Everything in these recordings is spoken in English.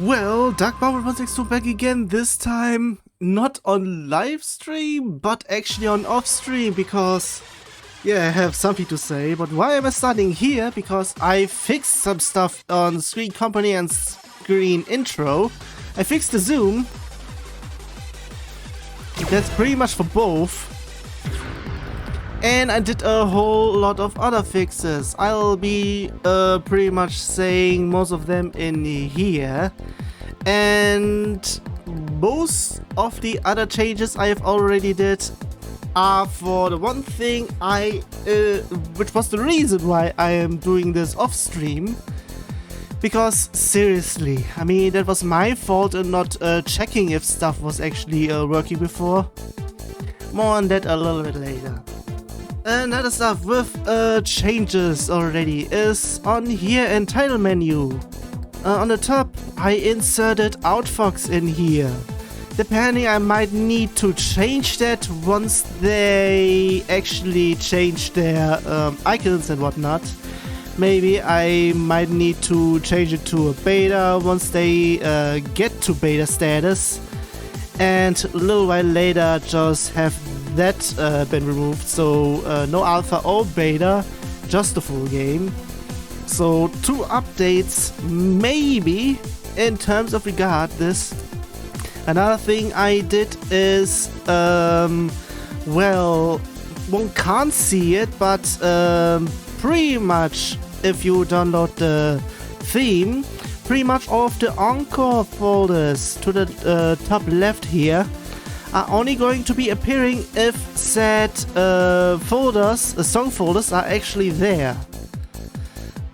Well, DD.MM.YYYY back again, this time not on live stream, but actually on off stream, because yeah, I have something to say. But why am I starting here? Because I fixed some stuff on Screen Company and Screen Intro. I fixed the zoom. That's pretty much for both. And I did a whole lot of other fixes. I'll be pretty much saying most of them in here. And most of the other changes I have already did are for the one thing which was the reason why I am doing this off stream. Because seriously, I mean, that was my fault in not checking if stuff was actually working before. More on that a little bit later. Another stuff with changes already is on here in title menu. On the top, I inserted Outfox in here. Depending, I might need to change that once they actually change their icons and whatnot. Maybe I might need to change it to a beta once they get to beta status. And a little while later just have that been removed, so no alpha or beta, just the full game. So 2 updates maybe in terms of regard this. Another thing I did is well, one can't see it, but pretty much if you download the theme, pretty much all of the Encore folders to the top left here are only going to be appearing if said song folders are actually there.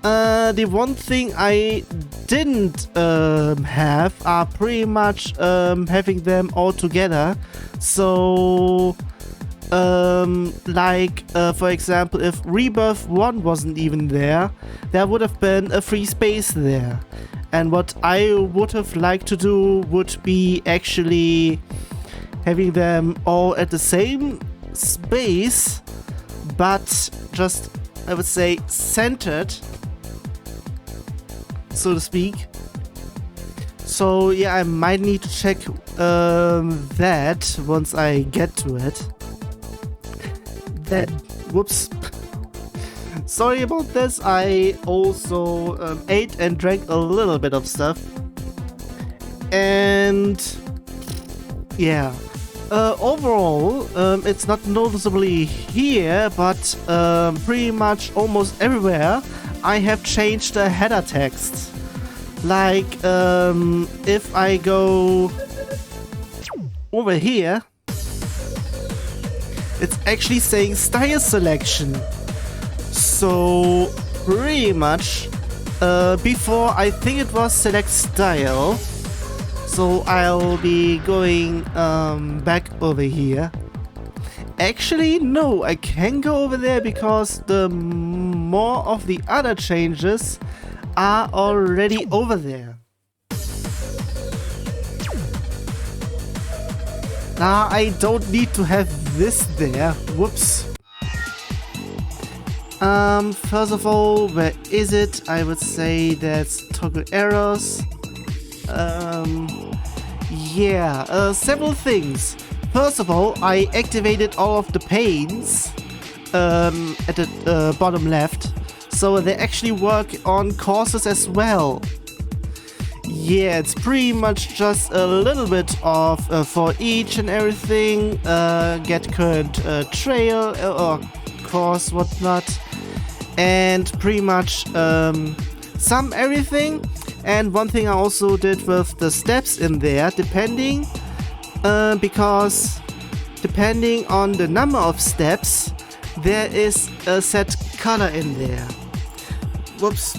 The one thing I didn't have are pretty much having them all together. So for example, if Rebirth 1 wasn't even there, there would have been a free space there. And what I would have liked to do would be actually having them all at the same space, but just, I would say, centered, so to speak. So yeah, I might need to check that once I get to it. Whoops. Sorry about this, I also ate and drank a little bit of stuff. And yeah. Overall, it's not noticeably here, but pretty much almost everywhere I have changed the header text. Like, if I go over here, it's actually saying style selection. So, pretty much, before I think it was select style. So I'll be going back over here. Actually, no, I can go over there because the more of the other changes are already over there. Now I don't need to have this there. Whoops. First of all, where is it? I would say that's toggle errors. Several things. First of all, I activated all of the panes at the bottom left, so they actually work on courses as well. Yeah, it's pretty much just a little bit of for each and everything, get current trail or course, whatnot, and pretty much sum everything. And one thing I also did with the steps in there, because depending on the number of steps, there is a set color in there. Whoops.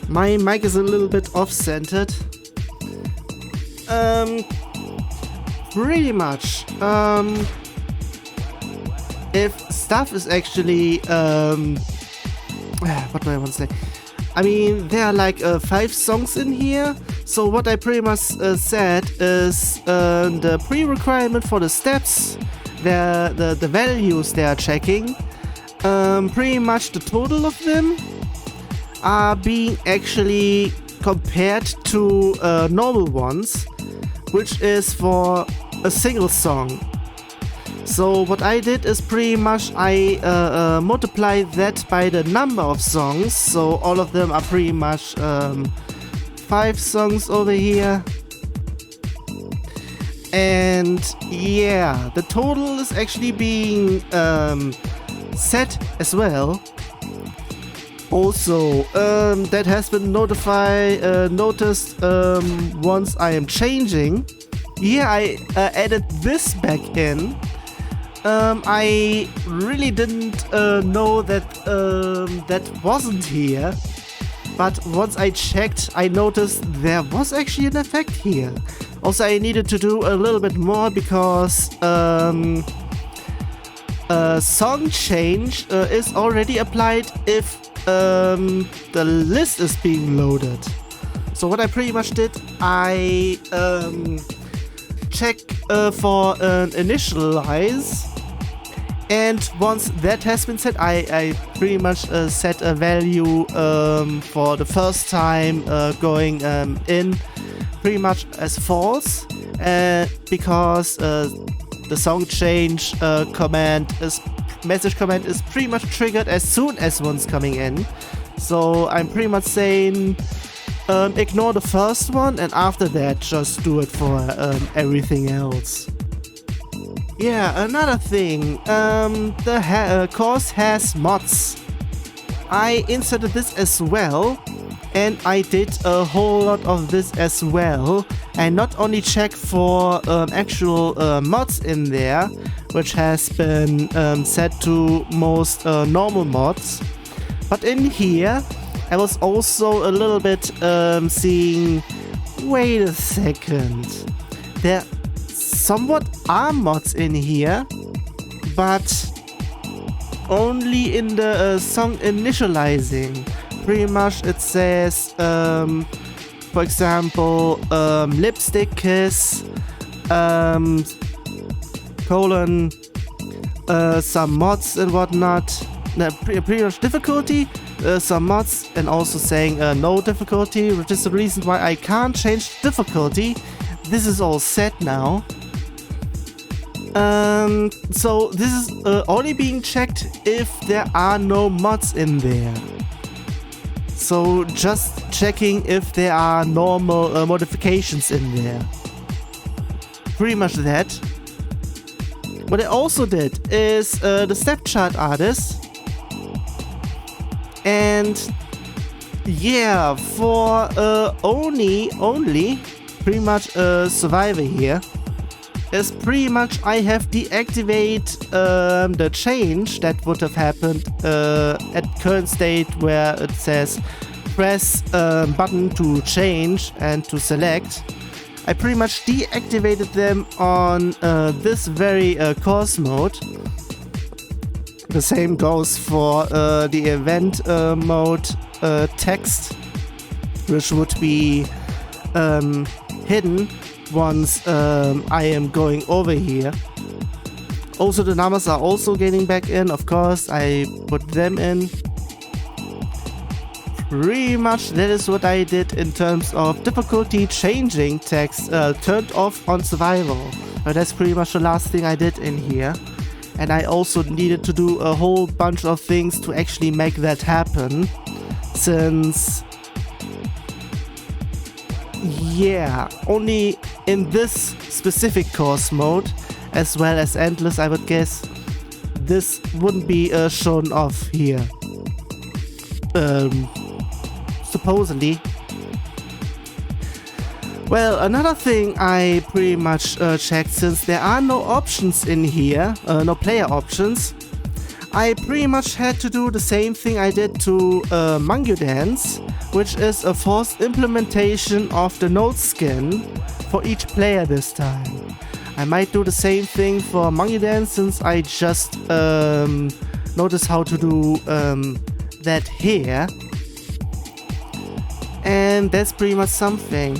My mic is a little bit off-centered. Pretty much. If stuff is actually, what do I want to say? I mean, there are like 5 songs in here, so what I pretty much said is the pre-requirement for the steps, the values they are checking, pretty much the total of them are being actually compared to normal ones, which is for a single song. So what I did is pretty much I multiplied that by the number of songs, so all of them are pretty much 5 songs over here. And yeah, the total is actually being set as well. Also, that has been noticed once I am changing. Here I added this back in. I really didn't know that that wasn't here. But once I checked, I noticed there was actually an effect here. Also, I needed to do a little bit more because song change is already applied if the list is being loaded. So what I pretty much did, I check for an initialize, and once that has been set, I pretty much set a value for the first time going in pretty much as false, because the song change message command is pretty much triggered as soon as one's coming in. So I'm pretty much saying ignore the first one, and after that just do it for everything else. Yeah, another thing, the course has mods. I inserted this as well, and I did a whole lot of this as well. I not only checked for actual mods in there, which has been set to most normal mods, but in here I was also a little bit seeing, wait a second, there somewhat are mods in here, but only in the song initializing. Pretty much it says, for example, lipstick kiss, colon, some mods and whatnot. Pretty much difficulty, some mods, and also saying no difficulty, which is the reason why I can't change difficulty. This is all set now. So this is only being checked if there are no mods in there. So just checking if there are normal modifications in there. Pretty much that. What I also did is the step chart artist. And yeah, for only pretty much a survivor here, is pretty much I have deactivated the change that would have happened at current state, where it says press button to change and to select. I pretty much deactivated them on this very course mode. The same goes for the event mode text, which would be hidden once I am going over here. Also, the numbers are also getting back in, of course, I put them in. Pretty much that is what I did in terms of difficulty changing text turned off on survival. That's pretty much the last thing I did in here. And I also needed to do a whole bunch of things to actually make that happen, since yeah, only in this specific course mode, as well as endless, I would guess, this wouldn't be shown off here. Supposedly. Well, another thing I pretty much checked, since there are no options in here, no player options, I pretty much had to do the same thing I did to Mango Dance, which is a forced implementation of the node skin for each player this time. I might do the same thing for Mango Dance, since I just noticed how to do that here. And that's pretty much something.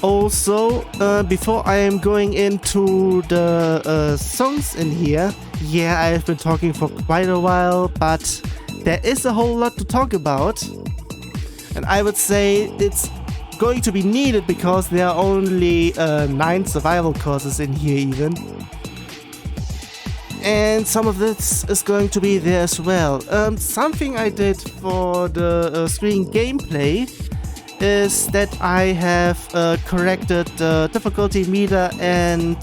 Also, before I am going into the songs in here, yeah, I've been talking for quite a while, but there is a whole lot to talk about. And I would say it's going to be needed because there are only 9 survival courses in here even. And some of this is going to be there as well. Something I did for the screen gameplay is that I have corrected the difficulty meter and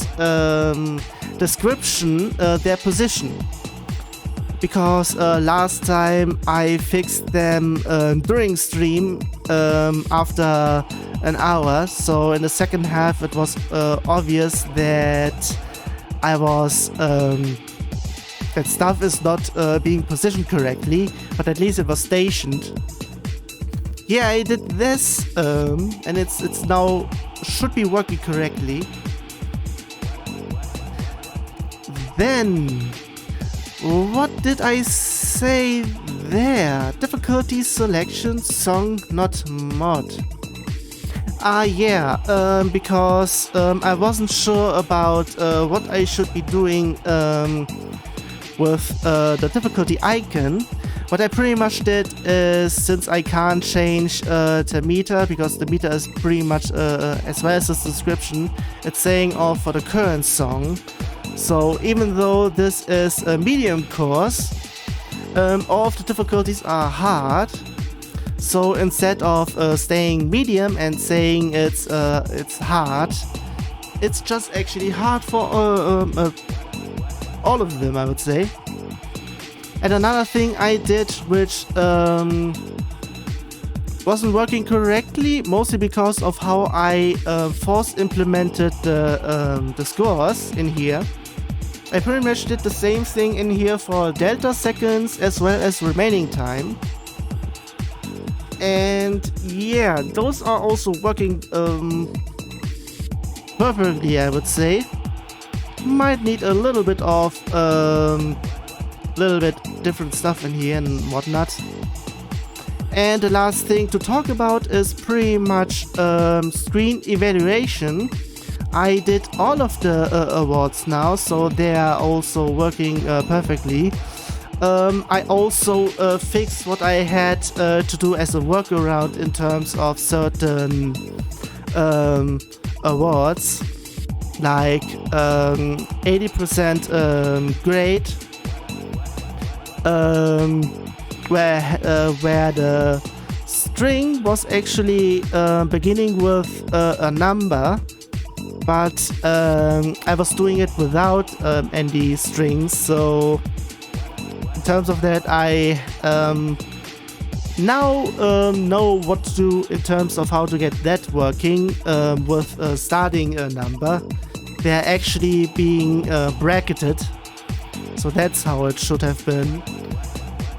description, their position. Because last time I fixed them during stream after an hour, so in the second half it was obvious that I was that stuff is not being positioned correctly, but at least it was stationed. Yeah, I did this, and it's now should be working correctly. Then, what did I say there? Difficulty selection, song, not mod. Yeah, because I wasn't sure about what I should be doing with the difficulty icon. What I pretty much did is, since I can't change the meter, because the meter is pretty much, as well as the description, it's saying all for the current song. So even though this is a medium course, all of the difficulties are hard. So instead of staying medium and saying it's hard, it's just actually hard for all of them, I would say. And another thing I did, which wasn't working correctly, mostly because of how I force implemented the scores in here. I pretty much did the same thing in here for delta seconds as well as remaining time. And yeah, those are also working perfectly, I would say. Might need a little bit of different stuff in here and whatnot. And the last thing to talk about is pretty much screen evaluation. I did all of the awards now, so they are also working perfectly. I also fixed what I had to do as a workaround in terms of certain awards, like 80% grade, where the string was actually beginning with a number, but I was doing it without any strings, so in terms of that, I now know what to do in terms of how to get that working with starting a number. They're actually being bracketed, so that's how it should have been.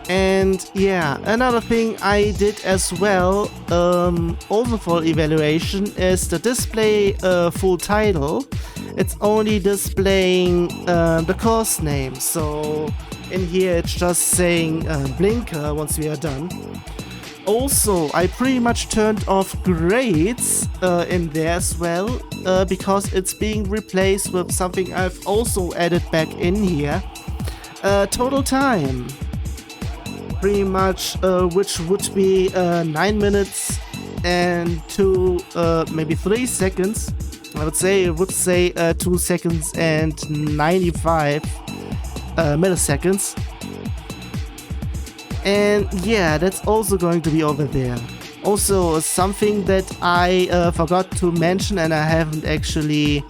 And yeah, another thing I did as well, also for evaluation, is the display full title. It's only displaying the course name, so in here it's just saying blinker once we are done. Also, I pretty much turned off grades in there as well, because it's being replaced with something I've also added back in here. Total time. Pretty much, which would be 9 minutes and 2, maybe 3 seconds. I would say it would say 2 seconds and 95 milliseconds. And yeah, that's also going to be over there. Also, something that I forgot to mention and I haven't actually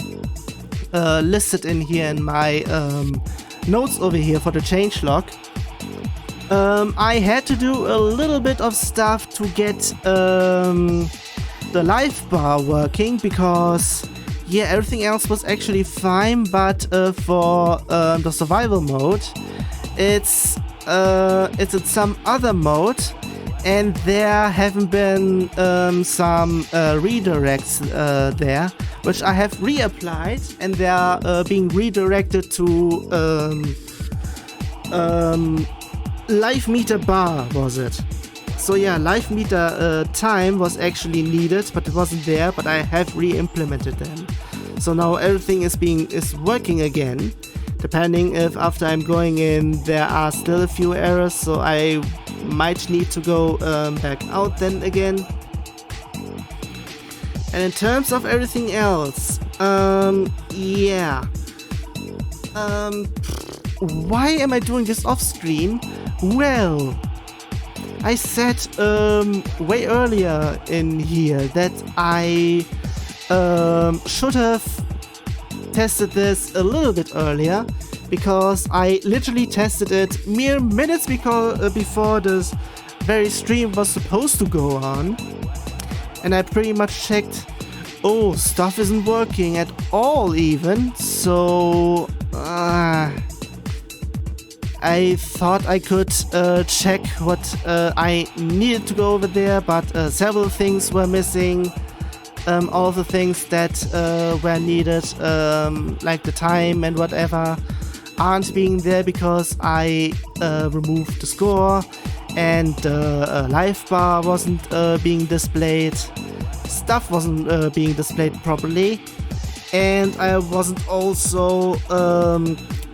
listed in here in my notes over here for the changelog. I had to do a little bit of stuff to get the life bar working, because yeah, everything else was actually fine, but for the survival mode, it's in some other mode, and there haven't been some redirects there, which I have reapplied, and they are being redirected to life meter bar, was it? So yeah, life meter time was actually needed, but it wasn't there, but I have re-implemented them. So now everything is working again. Depending if after I'm going in there are still a few errors, so I might need to go back out then again. And in terms of everything else, yeah. Why am I doing this off screen? Well, I said way earlier in here that I should have tested this a little bit earlier, because I literally tested it mere minutes before this very stream was supposed to go on, and I pretty much checked, oh, stuff isn't working at all even, so I thought I could check what I needed to go over there, but several things were missing. All of the things that were needed, like the time and whatever, aren't being there because I removed the score, and the live bar wasn't being displayed. Stuff wasn't being displayed properly, and I wasn't also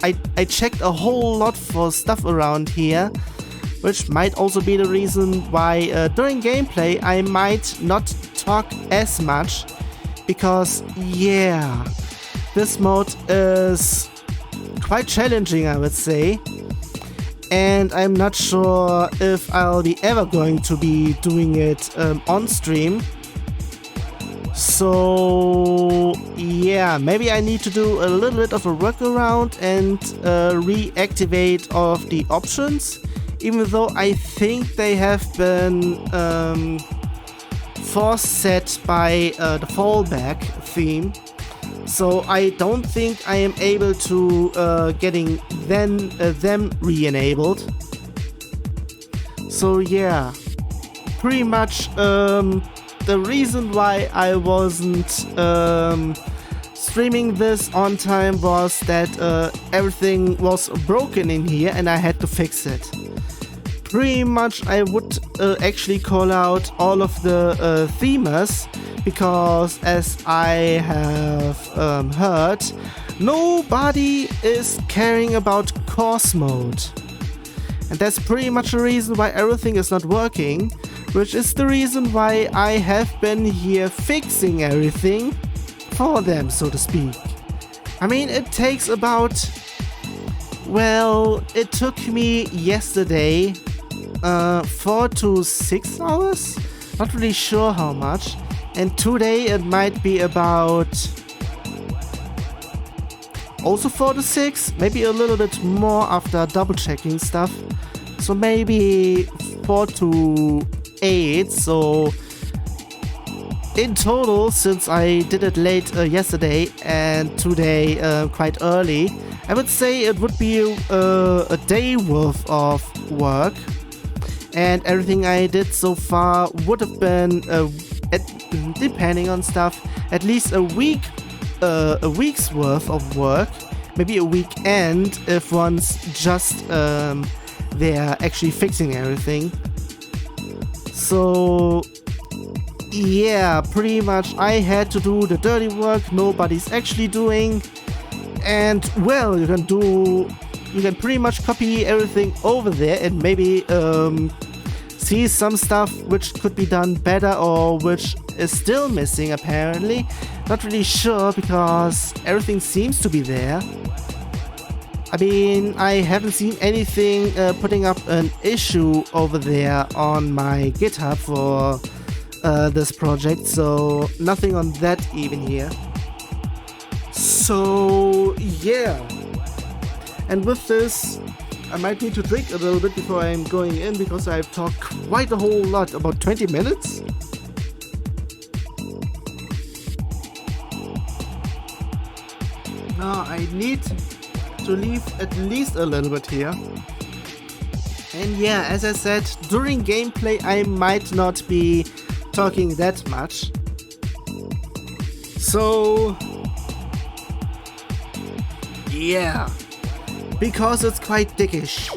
I checked a whole lot for stuff around here, which might also be the reason why during gameplay I might not talk as much, because yeah, this mode is quite challenging, I would say, and I'm not sure if I'll be ever going to be doing it on stream. So yeah, maybe I need to do a little bit of a workaround and reactivate all of the options, even though I think they have been force set by the fallback theme. So I don't think I am able to getting them re-enabled. So yeah, pretty much the reason why I wasn't streaming this on time was that everything was broken in here and I had to fix it. Pretty much I would actually call out all of the themers, because as I have heard, nobody is caring about course mode. And that's pretty much the reason why everything is not working, which is the reason why I have been here fixing everything for them, so to speak. I mean, it takes about, well, it took me yesterday 4 to 6 hours? Not really sure how much. And today it might be about also 4 to 6, maybe a little bit more after double checking stuff. So maybe 4 to 8. So in total, since I did it late yesterday and today quite early, I would say it would be a day worth of work. And everything I did so far would have been, depending on stuff, at least a week's worth of work, maybe a weekend if one's just there actually fixing everything. So yeah, pretty much I had to do the dirty work nobody's actually doing, and well, you can pretty much copy everything over there and maybe see some stuff which could be done better or which is still missing apparently. Not really sure, because everything seems to be there. I mean, I haven't seen anything putting up an issue over there on my GitHub for this project, so nothing on that even here. So yeah, and with this I might need to drink a little bit before I'm going in, because I've talked quite a whole lot, about 20 minutes. Now I need to leave at least a little bit here. And yeah, as I said, during gameplay I might not be talking that much. So yeah, because it's quite dickish.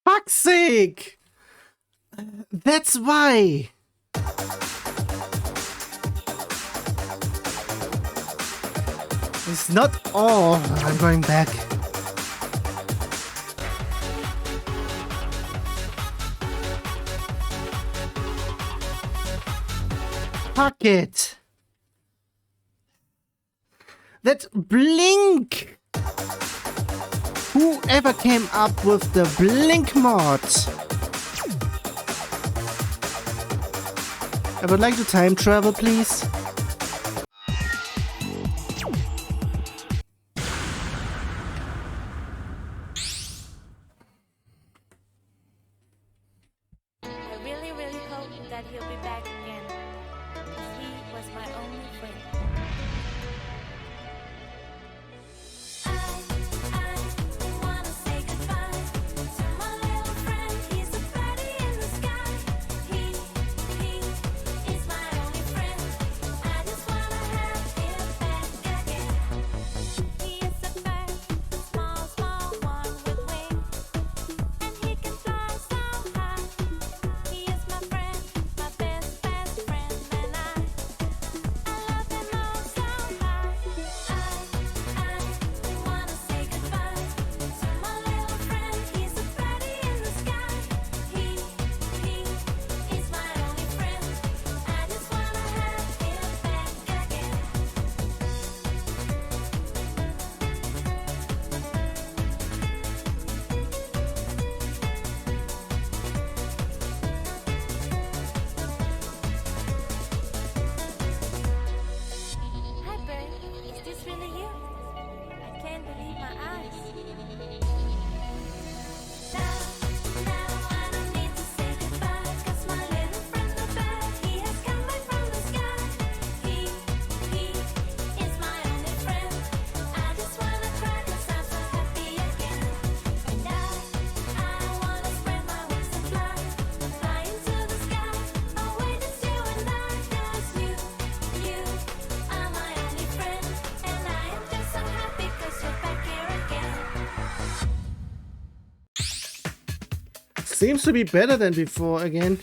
Fuck's sake! That's why! It's not all. I'm going back. Fuck it. That blink. Whoever came up with the blink mod. I would like to time travel, please. Seems to be better than before again.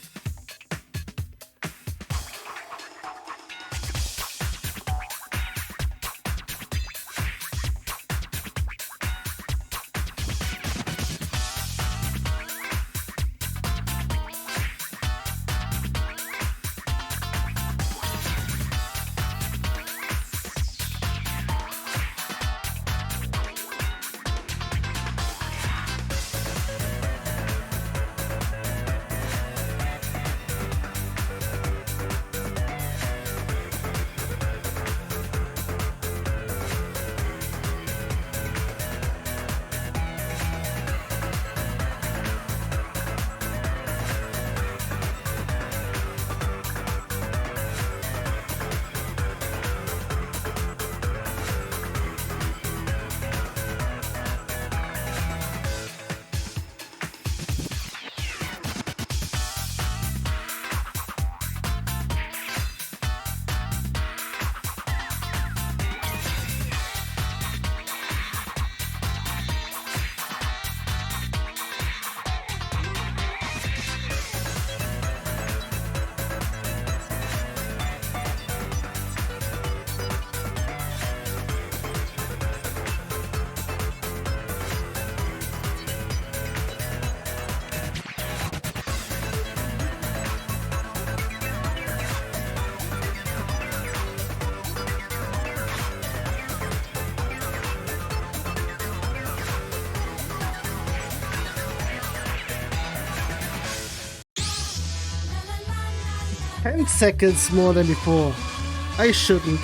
Ten seconds more than before. I shouldn't.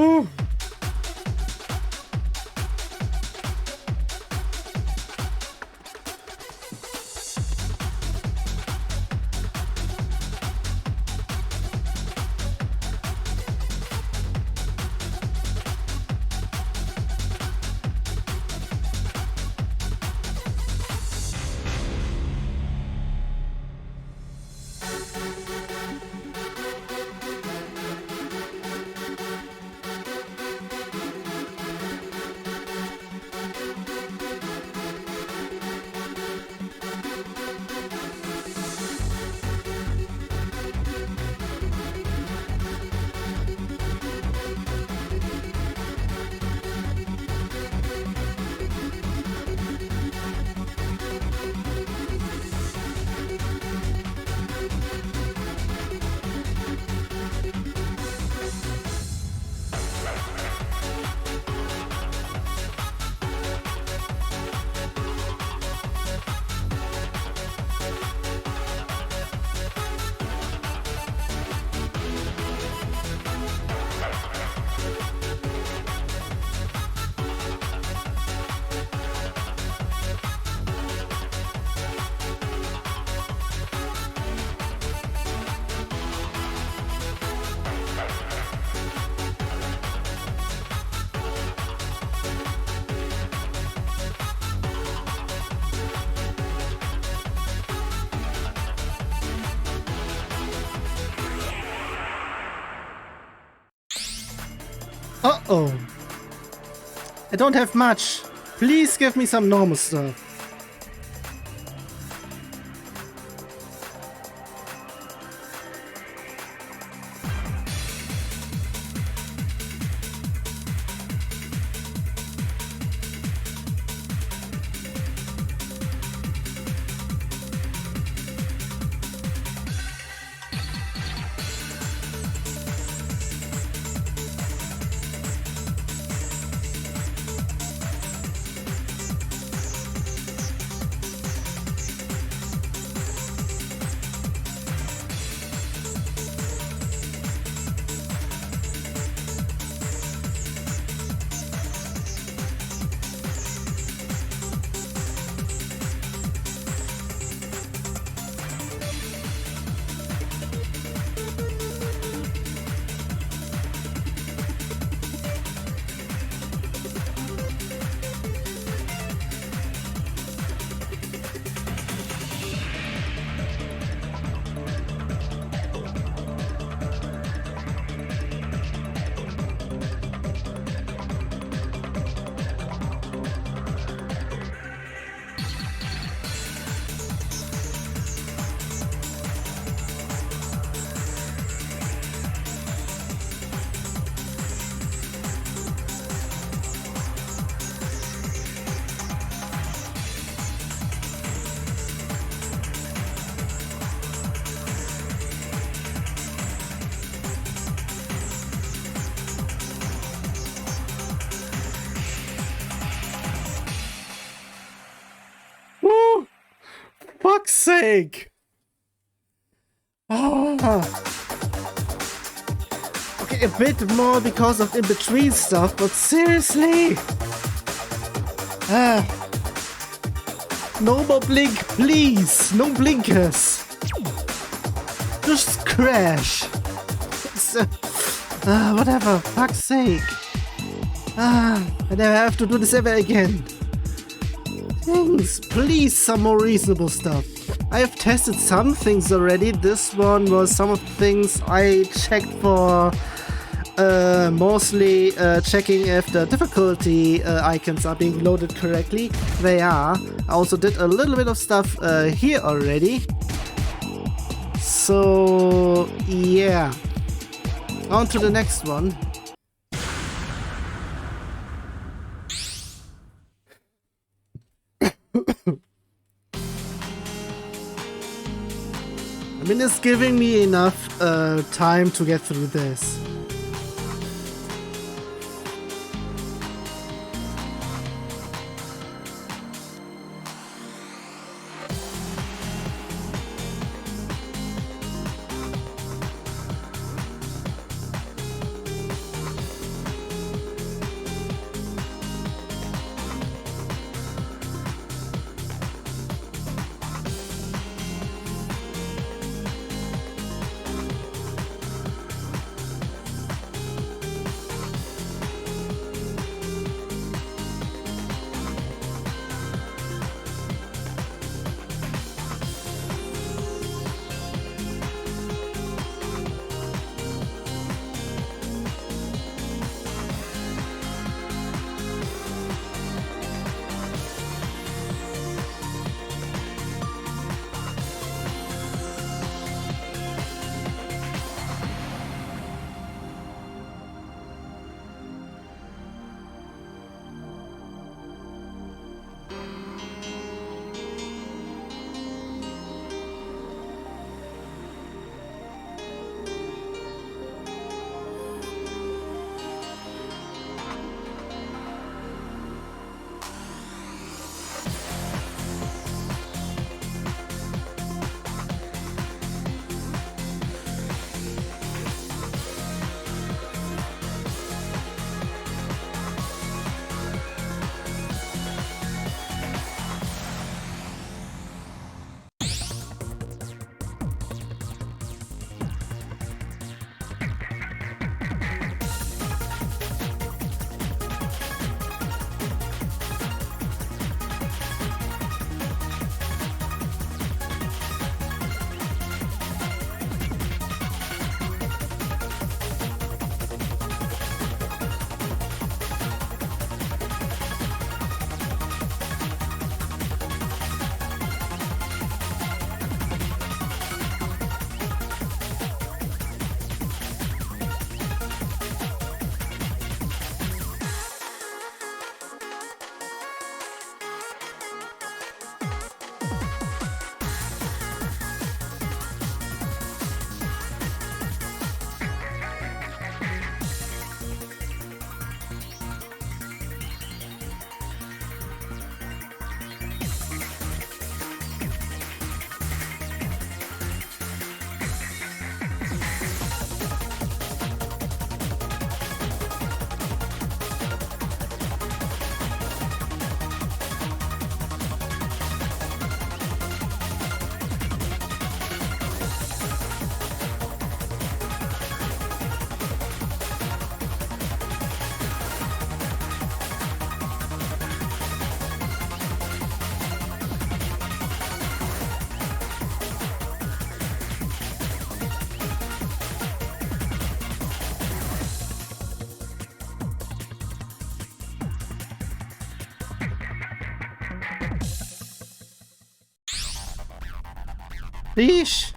Whew. Uh-oh. I don't have much. Please give me some normal stuff. Fuck's sake! Ah. Okay, a bit more because of in-between stuff, but seriously! Ah. No more blink, please! No blinkers! Just crash! Whatever, fuck's sake! I never have to do this ever again. Things, please, some more reasonable stuff. I have tested some things already. This one was some of the things I checked for, mostly checking if the difficulty icons are being loaded correctly. They are. I also did a little bit of stuff here already. So, yeah. On to the next one. I mean, it's giving me enough time to get through this. Sheesh.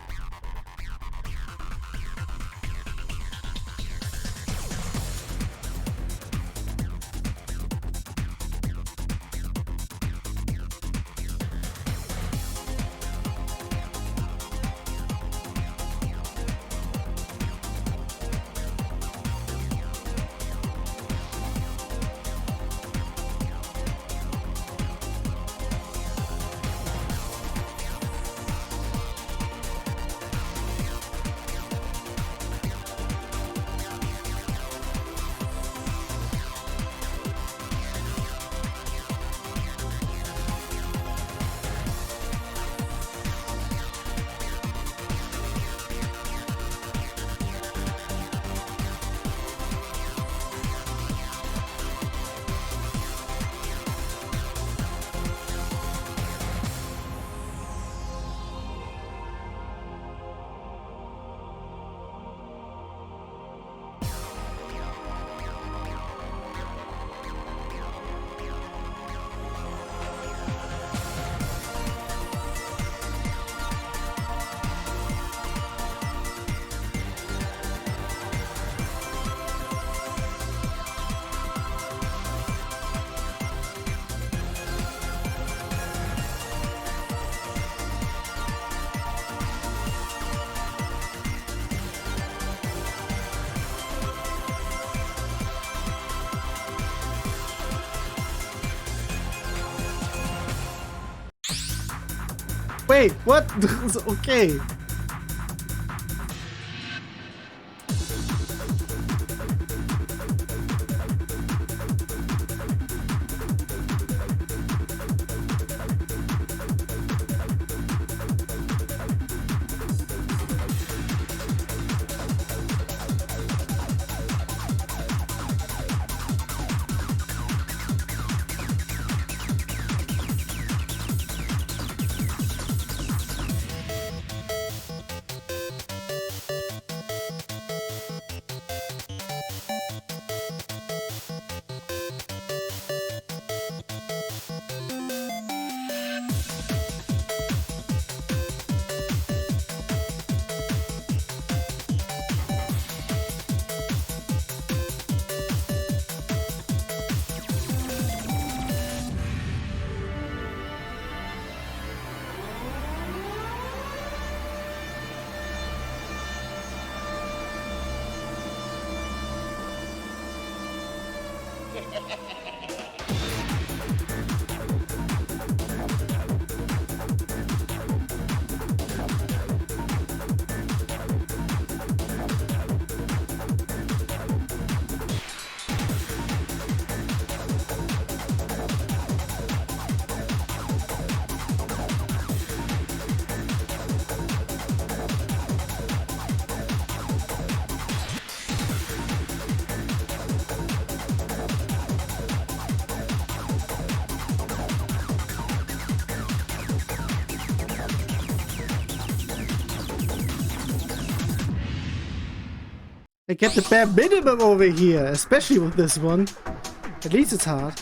Wait, what? Okay. I get the bare minimum over here, especially with this one. At least it's hard.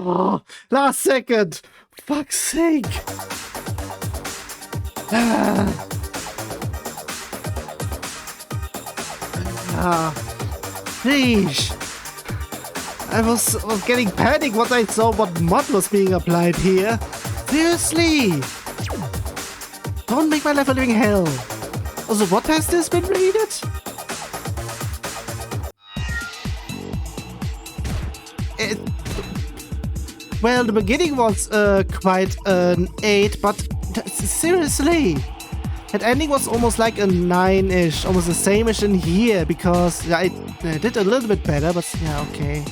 Oh, last second. Fuck's sake. Sheesh. I was getting panic when I saw what mod was being applied here. Seriously. Don't make my life a living hell. Also, what has this been rated? Well, the beginning was quite an 8, but seriously. That ending was almost like a 9-ish, almost the same-ish in here, because I did a little bit better, but yeah, okay.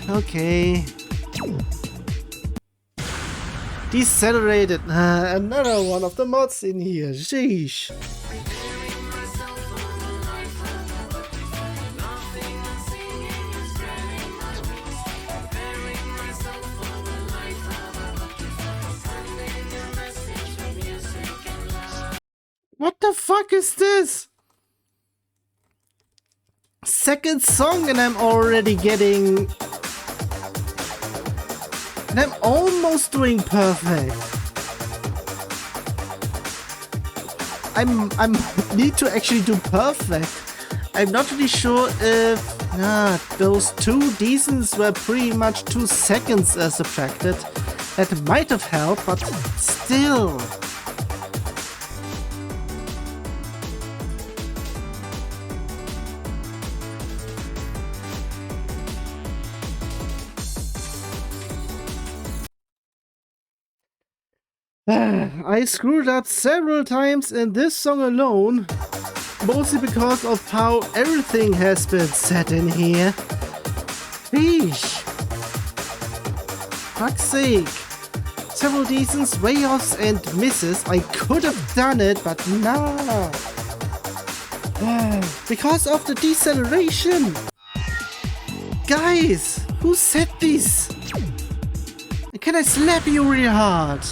Okay. Decelerated. Another one of the mods in here. Sheesh. What the fuck is this? Second song and I'm already getting... And I'm almost doing perfect. I'm need to actually do perfect. I'm not really sure if those 2 decents were pretty much 2 seconds subtracted. That might have helped, but still. I screwed up several times in this song alone, mostly because of how everything has been set in here. Sheesh. Fuck's sake. Several decent way offs and misses. I could have done it, but nah. Because of the deceleration. Guys, who set these? Can I slap you real hard?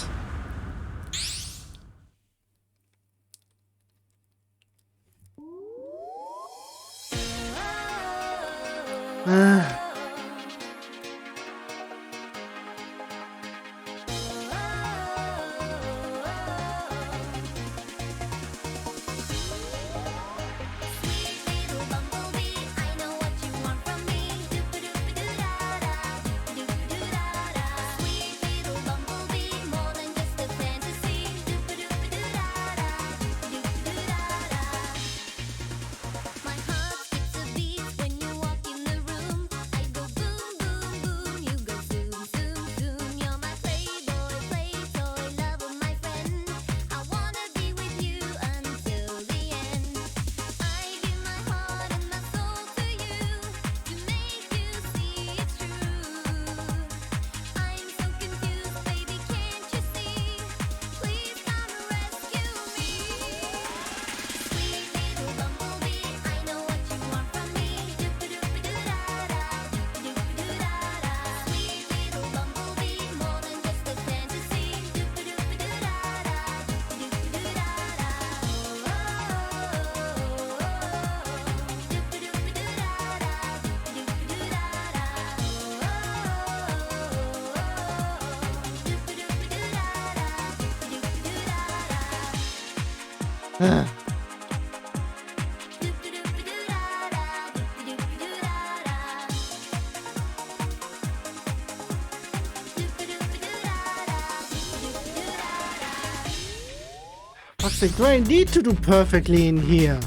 Fuck's sake, do I need to do perfectly in here?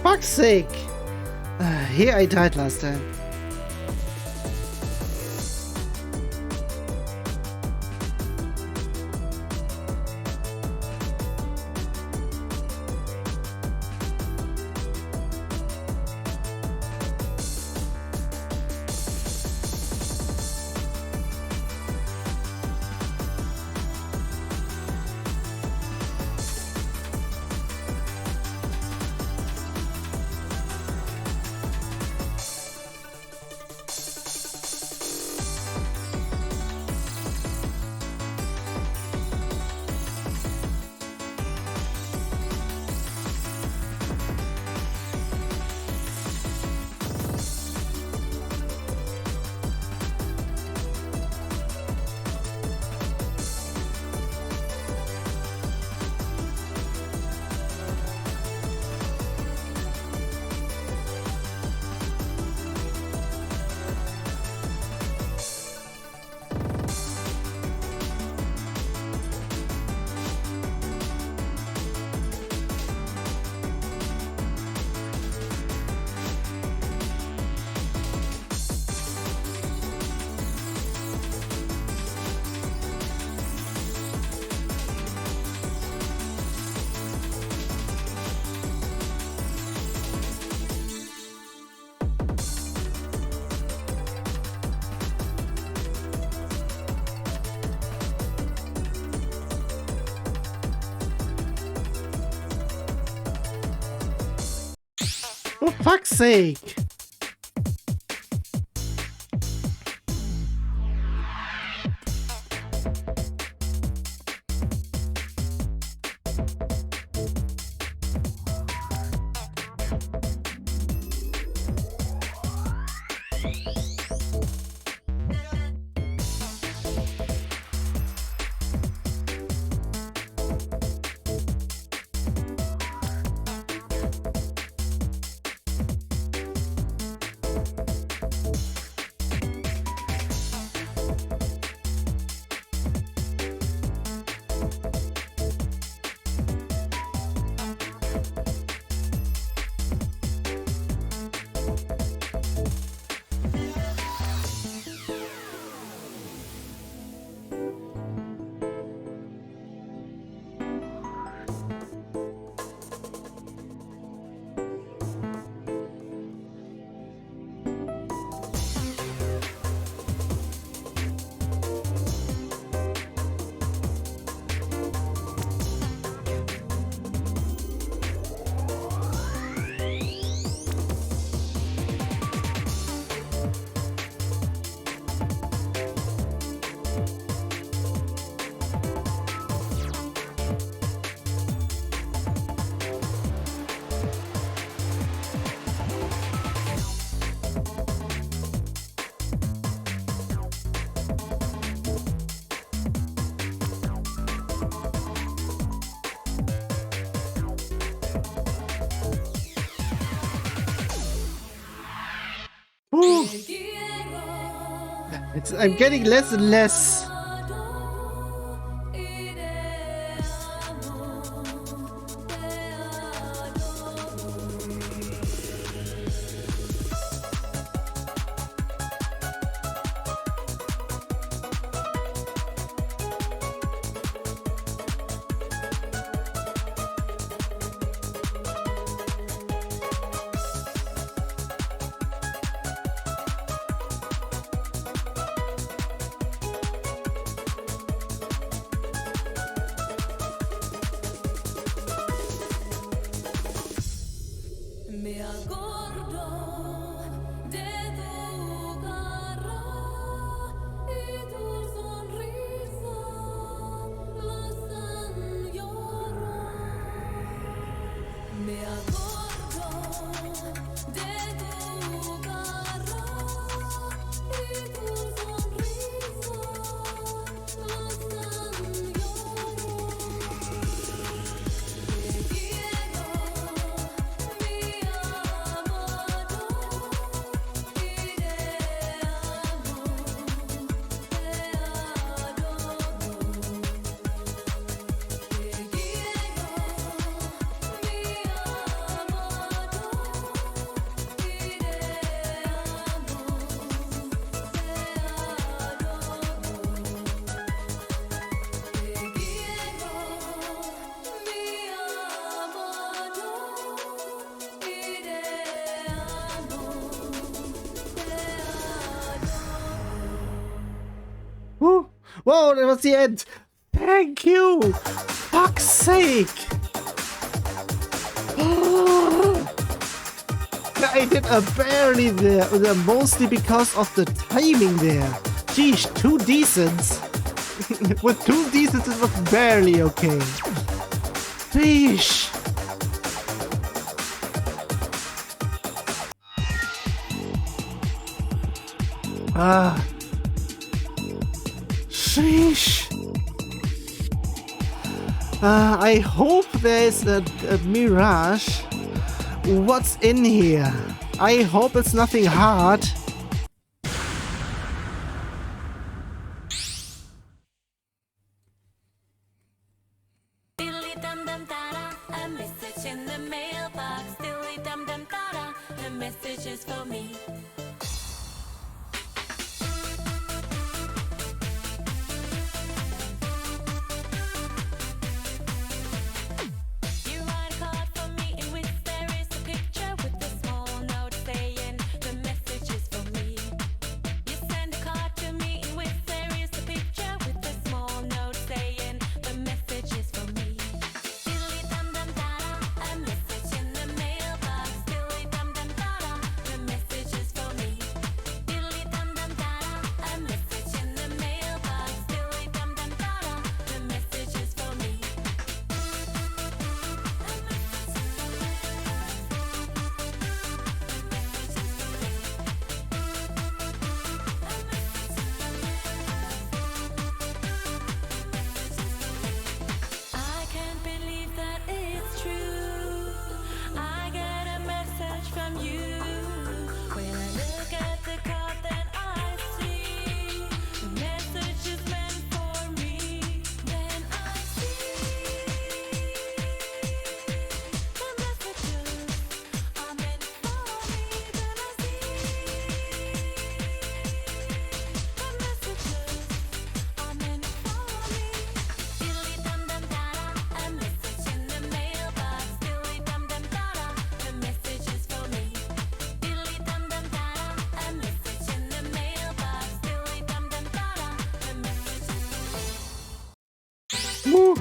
fuck's sake! Here I died last time. For fuck's sake! I'm getting less and less. Whoa, that was the end. Thank you. Fuck's sake. I did a barely there, mostly because of the timing there. Geesh, 2 decents. With 2 decents it was barely okay. Sheesh. Sheesh. I hope there's a Mirage. What's in here? I hope it's nothing hard. A message in the mailbox. The message is for me. You write a card for me in which there is a picture with a small note saying the message is for me. You send a card to me in which there is a picture with a small note saying the message is for me. A message in the mailbox. The message is for me. A message in the mailbox. The message is for me. I can't believe that it's true. I get a message from you. When I look at the card, then I see the message is meant for me. Then I see the messages are meant for me. Then I see the messages are meant for me. A message in the mailbox. The message is for me. A message in the mailbox. The message is for me. Woo.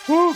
Woo.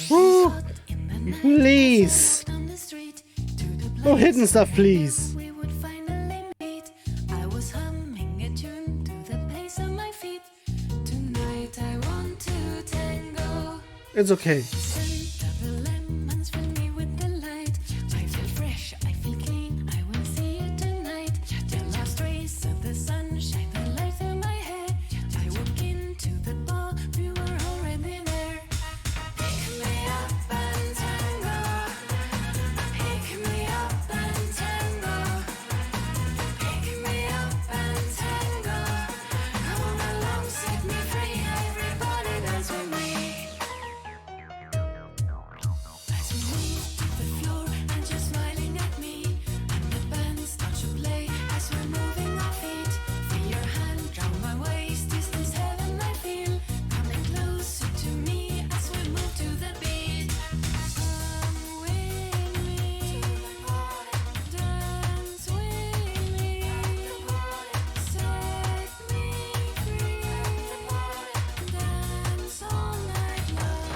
Woo! Please! No hidden stuff, please! We would finally meet. I was humming a tune to the pace of my feet. Tonight I want to tango. It's okay. Scent of the lemons fill me with delight. I feel fresh, I feel clean. I will see you tonight. The last rays of the sun shine the light through my hair. I walk into the bar, we were already there. Pick me up and tango. Pick me up and tango. Pick me up and tango. Come along, set me free. Everybody dance with me. As we move to the floor and you're smiling at me, and the band starts to play as we're moving our feet. Feel your hand round my waist. Is this heaven I feel? Coming closer to me as we move to the beat. Come with me, dance with me, set me free, dance all night long.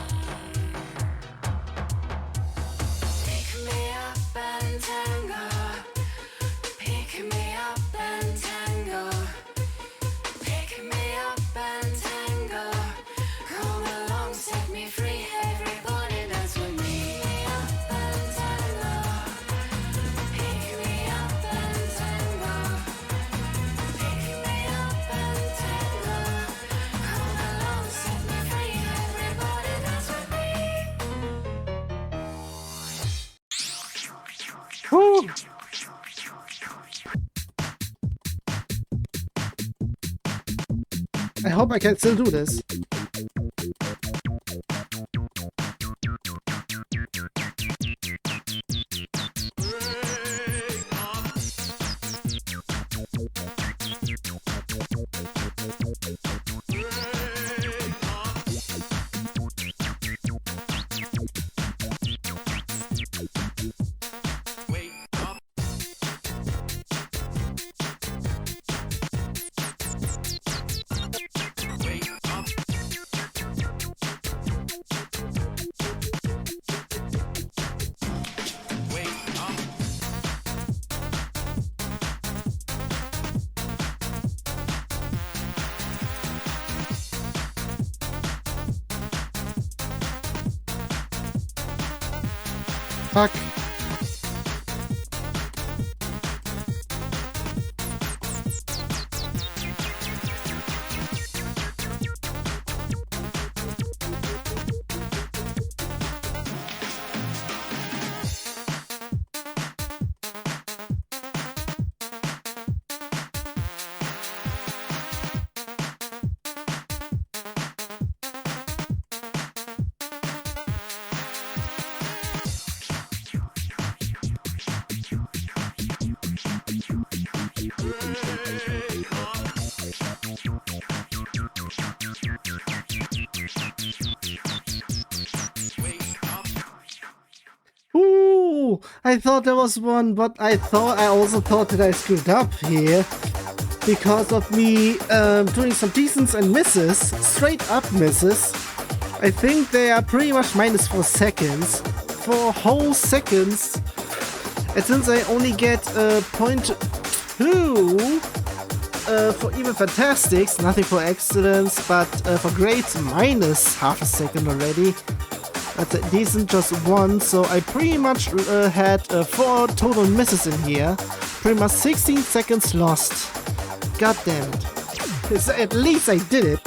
Pick me up and tango. Pick me up and tango. Pick me up and tango. Come along, set me free. Everybody dance with me. Up and tango. Pick me up and tango. Pick me up and tango. Come along, set me free. Everybody dance with me. Whew. I hope I can still do this. Fuck. Ooh, I thought there was one, but I also thought that I screwed up here because of me doing some decents and misses, straight up misses. I think they are pretty much -4 seconds, 4 whole seconds. And since I only get 0.2 for even fantastics, nothing for excellence, but for grades -0.5 second already. That's a decent just one, so I pretty much had 4 total misses in here. Pretty much 16 seconds lost. God damn it. At least I did it.